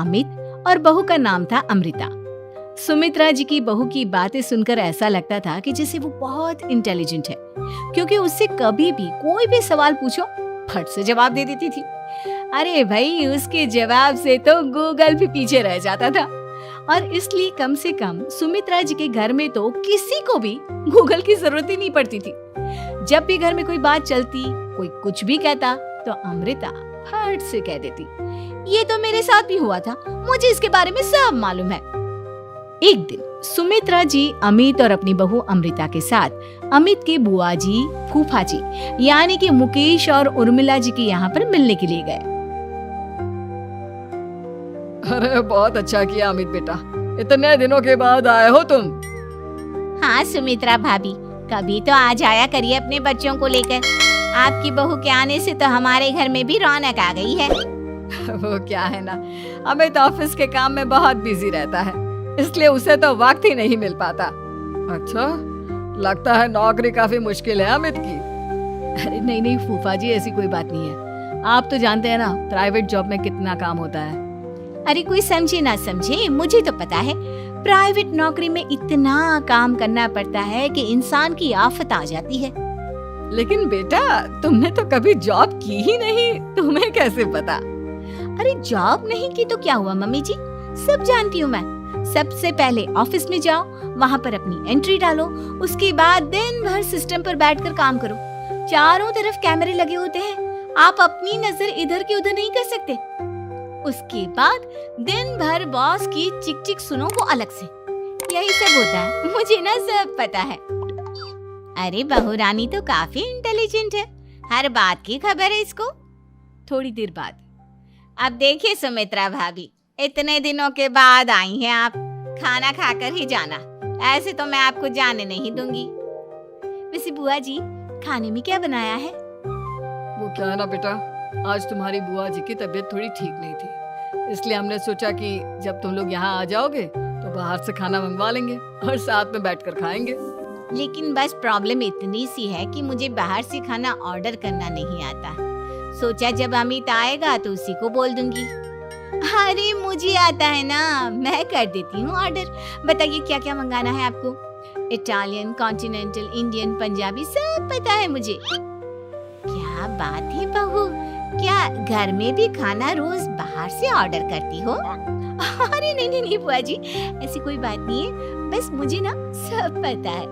अमित और बहू का नाम था अमृता। सुमित्रा जी की बहू की बातें सुनकर ऐसा लगता था कि जैसे वो बहुत इंटेलिजेंट है, क्योंकि उससे कभी भी कोई भी सवाल पूछो फट से जवाब दे देती थी। अरे भाई, उसके जवाब से तो गूगल भी पीछे रह जाता था। और इसलिए कम से कम सुमित्रा जी के घर में तो किसी को भी गूगल की जरूरत ही नहीं पड़ती थी। जब भी घर में कोई बात चलती, कोई कुछ भी कहता, तो अमृता फट से कह देती, ये तो मेरे साथ भी हुआ था, मुझे इसके बारे में सब मालूम है। एक दिन सुमित्रा जी अमित और अपनी बहू अमृता के साथ अमित के बुआ जी, फूफा जी यानी कि मुकेश और उर्मिला जी के यहाँ पर मिलने के लिए गए। अरे बहुत अच्छा किया अमित बेटा, इतने दिनों के बाद आए हो तुम। हाँ सुमित्रा भाभी, कभी तो आ जाया करिए अपने बच्चों को लेकर। आपकी बहू के आने से तो हमारे घर में भी रौनक आ गई है। वो क्या है ना, अमित ऑफिस के काम में बहुत बिजी रहता है, इसलिए उसे तो वक्त ही नहीं मिल पाता। अच्छा, लगता है नौकरी काफी मुश्किल है अमित की। अरे नहीं फूफा जी, ऐसी कोई बात नहीं है। आप तो जानते हैं ना प्राइवेट जॉब में कितना काम होता है। अरे कोई समझे ना समझे, मुझे तो पता है प्राइवेट नौकरी में इतना काम करना पड़ता है कि इंसान की आफत आ जाती है। लेकिन बेटा, तुमने तो कभी जॉब की ही नहीं, तुम्हें कैसे पता? अरे जॉब नहीं की तो क्या हुआ मम्मी जी, सब जानती हूँ मैं। सबसे पहले ऑफिस में जाओ, वहाँ पर अपनी एंट्री डालो, उसके बाद दिन भर सिस्टम पर बैठकर काम करो। चारों तरफ कैमरे लगे होते हैं, आप अपनी नजर इधर की उधर नहीं कर सकते। उसके बाद दिन भर बॉस की चिक चिक सुनो वो अलग से। यही सब होता है, मुझे ना सब पता है। अरे बहू रानी तो काफी इंटेलिजेंट है, हर बात की खबर है इसको। थोड़ी देर बाद, अब देखिए सुमित्रा भाभी, इतने दिनों के बाद आई हैं आप, खाना खाकर ही जाना, ऐसे तो मैं आपको जाने नहीं दूंगी। वैसे बुआ जी, खाने में क्या बनाया है? वो क्या है ना बेटा, आज तुम्हारी बुआ जी की तबीयत थोड़ी ठीक नहीं थी, इसलिए हमने सोचा कि जब तुम लोग यहाँ आ जाओगे तो बाहर से खाना मंगवा लेंगे और साथ में बैठकर खाएंगे। लेकिन बस प्रॉब्लम इतनी सी है कि मुझे बाहर से खाना ऑर्डर करना नहीं आता। सोचा जब अमित आएगा तो उसी को बोल दूंगी। अरे मुझे आता है ना, मैं कर देती हूँ ऑर्डर। बताइए क्या क्या मंगाना है आपको? इटालियन, कॉन्टिनेंटल, इंडियन, पंजाबी, सब पता है मुझे। क्या बात है बहू, क्या घर में भी खाना रोज बाहर से ऑर्डर करती हो? अरे नहीं बुआ जी, ऐसी कोई बात नहीं है, बस मुझे ना सब पता है।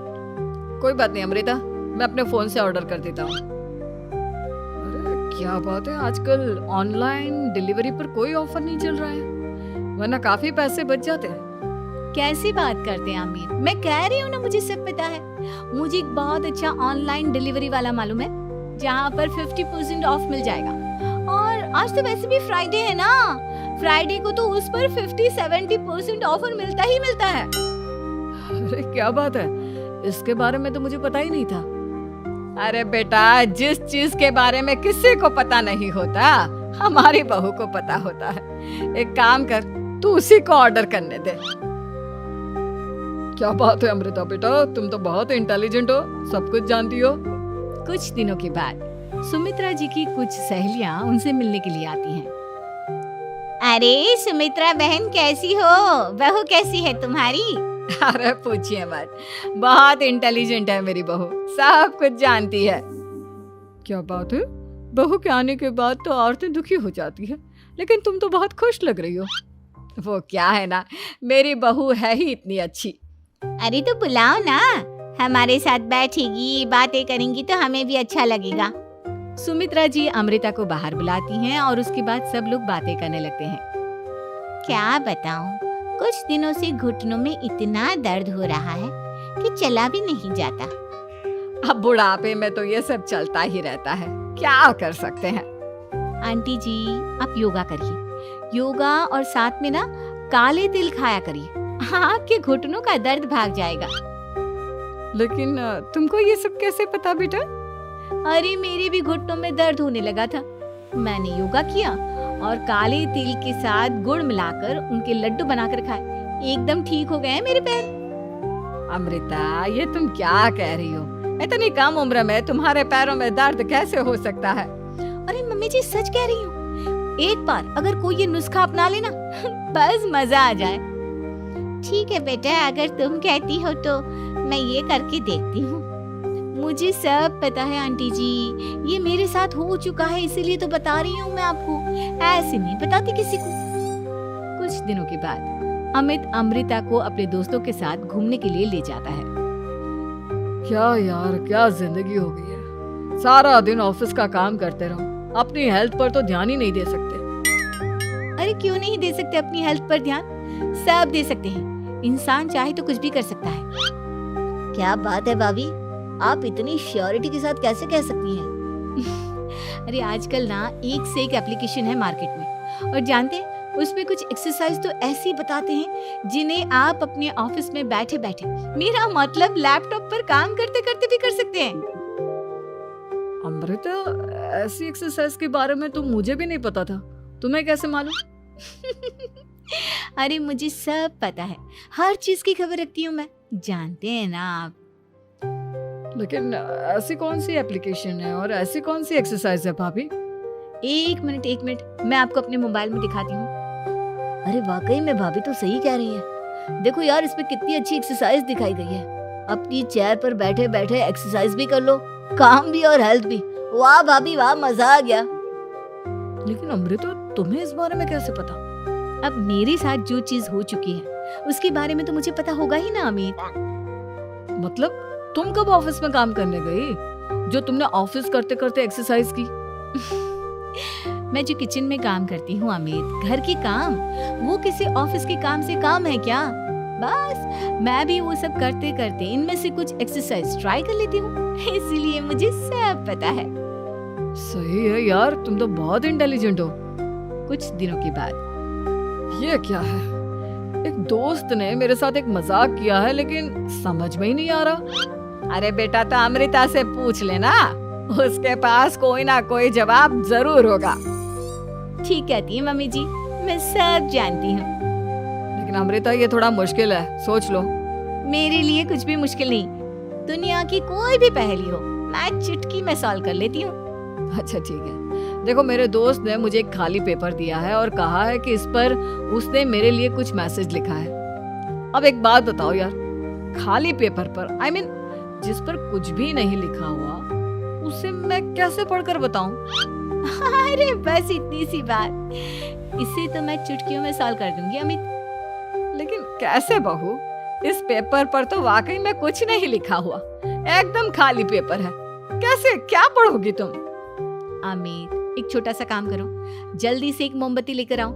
कोई बात नहीं अमृता, मैं अपने फोन से ऑर्डर कर देता हूँ। अरे क्या बात है, आजकल ऑनलाइन डिलीवरी पर कोई ऑफर नहीं चल रहा है, वरना काफी पैसे बच जाते हैं। कैसी बात करते हैं अमीर, मैं कह रही हूँ ना मुझे सब पता है। मुझे एक बहुत अच्छा ऑनलाइन डिलीवरी वाला मालूम है, जहाँ पर 50% ऑफ मिल जाएगा। और आज तो वैसे भी फ्राइडे है ना, फ्राइडे को तो उस पर 50-70% ऑफर मिलता ही मिलता है। अरे क्या बात है, इसके बारे में तो मुझे पता ही नहीं था। अरे बेटा, जिस चीज के बारे में किसी को पता नहीं होता, हमारी बहू को पता होता है। एक काम कर, तू उसी को ऑर्डर करने दे। क्या बात है अमृता बेटा, तुम तो बहुत इंटेलिजेंट हो, सब कुछ जानती हो। कुछ दिनों के बाद सुमित्रा जी की कुछ सहेलियां उनसे मिलने के लिए आती हैं। अरे सुमित्रा बहन कैसी हो, बहू कैसी है तुम्हारी? अरे पूछिए मत, बहुत इंटेलिजेंट है मेरी बहू, सब कुछ जानती है। क्या बात है, बहू के आने के बाद तो औरतें दुखी हो जाती है, लेकिन तुम तो बहुत खुश लग रही हो। वो क्या है ना, मेरी बहू है ही इतनी अच्छी। अरे तो बुलाओ ना, हमारे साथ बैठेगी, बातें करेंगी तो हमें भी अच्छा लगेगा। सुमित्रा जी अमृता को बाहर बुलाती हैं और उसके बाद सब लोग बातें करने लगते हैं। क्या बताऊं, कुछ दिनों से घुटनों में इतना दर्द हो रहा है कि चला भी नहीं जाता। अब बुढ़ापे में तो ये सब चलता ही रहता है, क्या कर सकते हैं। आंटी जी, आप योगा करिए, योगा और साथ में ना काले तिल खाया करिए, आपके घुटनों का दर्द भाग जाएगा। लेकिन तुमको ये सब कैसे पता बेटा? अरे मेरे भी घुटनों में दर्द होने लगा था, मैंने योगा किया और काले तिल के साथ गुड़ मिलाकर उनके लड्डू बनाकर खाए, एकदम ठीक हो गए हैं मेरे पैर। अमृता, ये तुम क्या कह रही हो? इतनी कम उम्र में तुम्हारे पैरों में दर्द कैसे हो सकता है? अरे मम्मी जी, सच कह रही हूँ, एक बार अगर कोई ये नुस्खा अपना लेना बस मजा आ जाए। ठीक है बेटा, अगर तुम कहती हो तो मैं ये करके देखती हूँ। मुझे सब पता है आंटी जी, ये मेरे साथ हो चुका है, इसीलिए तो बता रही हूँ मैं आपको, ऐसे नहीं बताती किसी को। कुछ दिनों के बाद अमित अमृता को अपने दोस्तों के साथ घूमने के लिए ले जाता है। क्या यार, क्या जिंदगी हो गई है। सारा दिन ऑफिस का काम करते रहो, अपनी हेल्थ पर तो ध्यान ही नहीं दे सकते। अरे क्यों नहीं दे सकते अपनी हेल्थ पर ध्यान? सब दे सकते हैं, इंसान चाहे तो कुछ भी कर सकता है। क्या बात है भाभी, आप इतनी श्योरिटी के साथ कैसे कह सकती हैं? अरे आजकल ना एक से एक एप्लीकेशन है मार्केट में, और जानते हैं उसमें कुछ एक्सरसाइज तो ऐसी बताते हैं जिन्हें आप अपने ऑफिस में बैठे बैठे, मेरा मतलब लैपटॉप पर काम करते करते भी कर सकते हैं। अमृता, ऐसी एक्सरसाइज के बारे में तो मुझे भी नहीं पता था, तुम्हें कैसे मालूम? अरे मुझे सब पता है, हर चीज की खबर रखती हूँ मैं, जानते हैं ना आप। लेकिन ऐसी कौन सी एप्लीकेशन है और ऐसी कौन सी एक्सरसाइज है भाभी? एक मिनट, मैं आपको अपने मोबाइल में दिखाती हूँ। अरे वाकई में भाभी तो सही कह रही है। देखो यार, इसमें कितनी अच्छी एक्सरसाइज दिखाई गई है। अपनी चेयर पर बैठे बैठे एक्सरसाइज भी कर लो, काम भी और हेल्थ भी। वाह भाभी वाह, मजा आ गया। लेकिन अमृता, तुम्हें इस बारे में कैसे पता? अब मेरे साथ जो चीज हो चुकी है उसके बारे में तो मुझे पता होगा ही ना अमित। मतलब तुम कब ऑफिस में काम करने गई जो तुमने ऑफिस करते करते एक्सरसाइज की? मैं जो किचन में काम करती हूँ अमित, घर के काम, वो किसी ऑफिस के काम से काम है क्या? बस मैं भी वो सब करते करते इनमें से कुछ एक्सरसाइज ट्राई कर लेती हूँ, इसीलिए मुझे सब पता है। सही है यार, तुम तो बहुत इंटेलिजेंट हो। कुछ दिनों के बाद ये क्या है? एक दोस्त ने मेरे साथ एक मजाक किया है, लेकिन समझ में ही नहीं आ रहा। अरे बेटा, तो अमृता से पूछ लेना, उसके पास कोई ना कोई जवाब जरूर होगा। ठीक कहती है मम्मी जी, मैं सब जानती हूँ। लेकिन अमृता, ये थोड़ा मुश्किल है, सोच लो। मेरे लिए कुछ भी मुश्किल नहीं, दुनिया की कोई भी पहेली हो मैं चुटकी में सॉल्व कर लेती हूँ। अच्छा ठीक है, देखो मेरे दोस्त ने मुझे एक खाली पेपर दिया है और कहा है कि इस पर उसने मेरे लिए कुछ मैसेज लिखा है। अब एक बात बताओ यार, खाली पेपर पर, I mean, जिस पर कुछ भी नहीं लिखा हुआ, उसे मैं कैसे पढ़कर बताऊं? अरे बस इतनी सी बात, इसे तो मैं चुटकियों में सॉल्व कर दूंगी अमित। लेकिन कैसे बहू? इस पेपर पर तो वाकई में कुछ नहीं लिखा हुआ, एकदम खाली पेपर है, कैसे, क्या पढ़ोगी तुम? अमित, एक छोटा सा काम करो, जल्दी से एक मोमबत्ती लेकर आओ।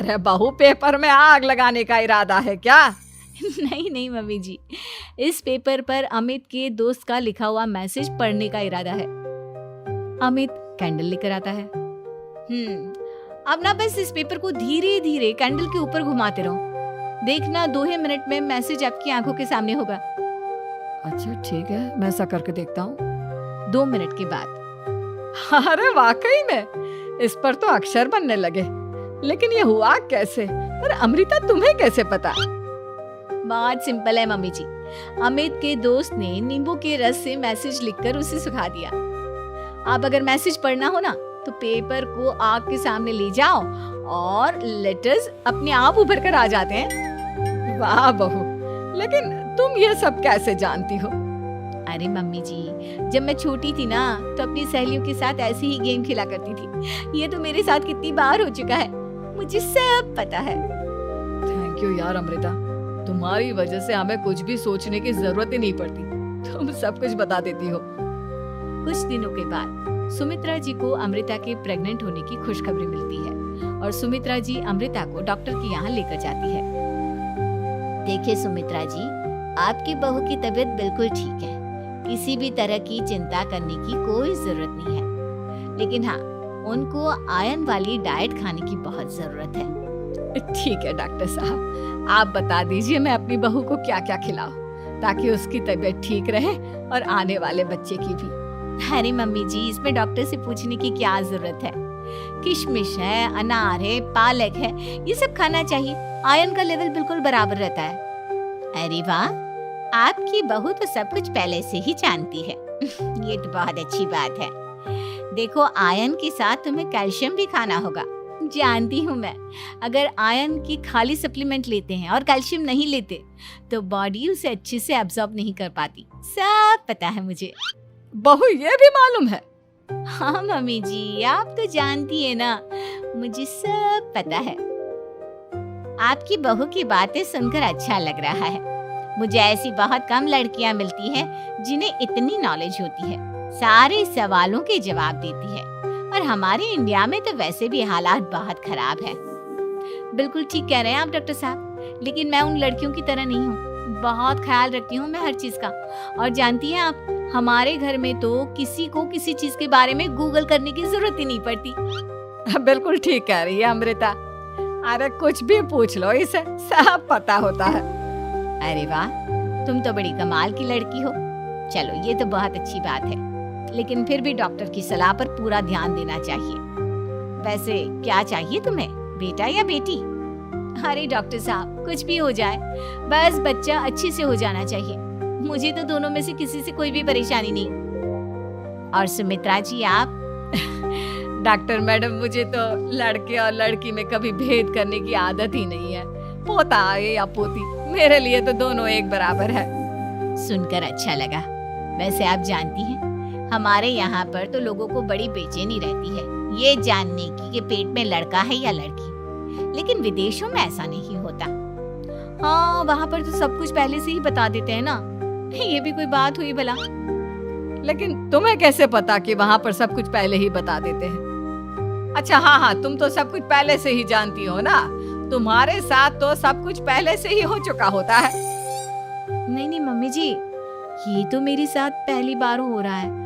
अरे बहू, पेपर में आग लगाने का इरादा है क्या? नहीं मम्मी जी, इस पेपर पर अमित के दोस्त का लिखा हुआ मैसेज पढ़ने का इरादा है। अमित कैंडल लेकर आता है। अब ना बस इस पेपर को धीरे धीरे कैंडल के ऊपर घुमाते रहो, देखना 2 ही मिनट में मैसेज आपकी आंखों के सामने होगा। अच्छा ठीक है, मैं ऐसा करके देखता हूँ। 2 मिनट के बाद, अरे वाकई में इस पर तो अक्षर बनने लगे, लेकिन ये हुआ कैसे? अरे अमृता, तुम्हें कैसे पता? बहुत सिंपल है मम्मी जी, अमित के दोस्त ने नींबू के रस से मैसेज लिखकर उसे सुखा दिया। आप अगर मैसेज पढ़ना हो ना तो पेपर को आग के सामने ले जाओ और लेटर्स अपने आप उभर कर आ जाते हैं। वाह बहू, लेकिन तुम ये सब कैसे जानती हो? अरे मम्मी जी, जब मैं छोटी थी ना तो अपनी सहेलियों के साथ ऐसे ही गेम खेला करती थी। ये तो मेरे साथ कितनी बार हो चुका है, मुझे सब पता है। थैंक यू यार अमृता, तुम्हारी वजह से हमें कुछ भी सोचने की जरूरत ही नहीं पड़ती, तुम सब कुछ बता देती हो। कुछ दिनों के बाद सुमित्रा जी को अमृता के प्रेग्नेंट होने की खुशखबरी मिलती है और सुमित्रा जी अमृता को डॉक्टर के यहाँ लेकर जाती है। देखिए सुमित्रा जी, आपकी बहू की तबीयत बिल्कुल ठीक है, किसी भी तरह की चिंता करने की कोई जरूरत नहीं है, लेकिन हाँ, उनको आयरन वाली डाइट खाने की बहुत जरूरत है। ठीक है डॉक्टर साहब, आप बता दीजिए मैं अपनी बहू को क्या क्या खिलाऊं ताकि उसकी तबीयत ठीक रहे और आने वाले बच्चे की भी। अरे मम्मी जी, इसमें डॉक्टर से पूछने की क्या जरूरत है, किशमिश है, अनार है, पालक है, ये सब खाना चाहिए, आयरन का लेवल बिल्कुल बराबर रहता है। अरे वाह, आपकी बहू तो सब कुछ पहले से ही जानती है। ये तो बहुत अच्छी बात है। देखो, आयरन के साथ तुम्हें कैल्शियम भी खाना होगा। जानती हूँ मैं, अगर आयरन की खाली सप्लीमेंट लेते हैं और कैल्शियम नहीं लेते तो बॉडी उसे अच्छे से एब्जॉर्ब नहीं कर पाती। सब पता है मुझे। बहू ये भी मालूम है? हाँ मम्मी जी, आप तो जानती है ना, मुझे सब पता है। आपकी बहू की बातें सुनकर अच्छा लग रहा है। मुझे ऐसी बहुत कम लड़कियां मिलती हैं जिन्हें इतनी नॉलेज होती है, सारे सवालों के जवाब देती है। और हमारे इंडिया में तो वैसे भी हालात बहुत खराब है। बिल्कुल ठीक कह रहे हैं आप डॉक्टर साहब, लेकिन मैं उन लड़कियों की तरह नहीं हूँ। बहुत ख्याल रखती हूँ मैं हर चीज का। और जानती हैं आप, हमारे घर में तो किसी को किसी चीज के बारे में गूगल करने की जरूरत ही नहीं पड़ती। बिल्कुल ठीक कह रही है अमृता। अरे कुछ भी पूछ लो, इसे सब पता होता है। अरे वाह, तुम तो बड़ी कमाल की लड़की हो। चलो, ये तो बहुत अच्छी बात है, लेकिन फिर भी डॉक्टर की सलाह पर पूरा ध्यान देना चाहिए। वैसे क्या चाहिए तुम्हें, बेटा या बेटी? अरे डॉक्टर साहब, कुछ भी हो जाए, बस बच्चा अच्छे से हो जाना चाहिए। मुझे तो दोनों में से किसी से कोई भी परेशानी नहीं। और सुमित्रा जी, आप? डॉक्टर मैडम, मुझे तो लड़के और लड़की में कभी भेद करने की आदत ही नहीं है। पोता आए या पोती, मेरे लिए तो दोनों एक बराबर है। सुनकर अच्छा लगा। वैसे आप जानती हैं, हमारे यहाँ पर तो लोगों को बड़ी बेचैनी रहती है ये जानने की कि पेट में लड़का है या लड़की। लेकिन विदेशों में ऐसा नहीं होता। हाँ, वहाँ पर तो सब कुछ पहले से ही बता देते हैं ना। ये भी कोई बात हुई भला? लेकिन तुम्हें कैसे पता कि वहाँ पर सब कुछ पहले ही बता देते हैं? अच्छा हाँ, तुम तो सब कुछ पहले से ही जानती हो ना। तुम्हारे साथ तो सब कुछ पहले से ही हो चुका होता है। नहीं मम्मी जी, ये तो मेरे साथ पहली बार हो रहा है,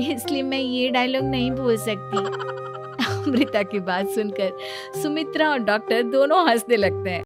इसलिए मैं ये डायलॉग नहीं बोल सकती। अमृता की बात सुनकर सुमित्रा और डॉक्टर दोनों हंसने लगते हैं।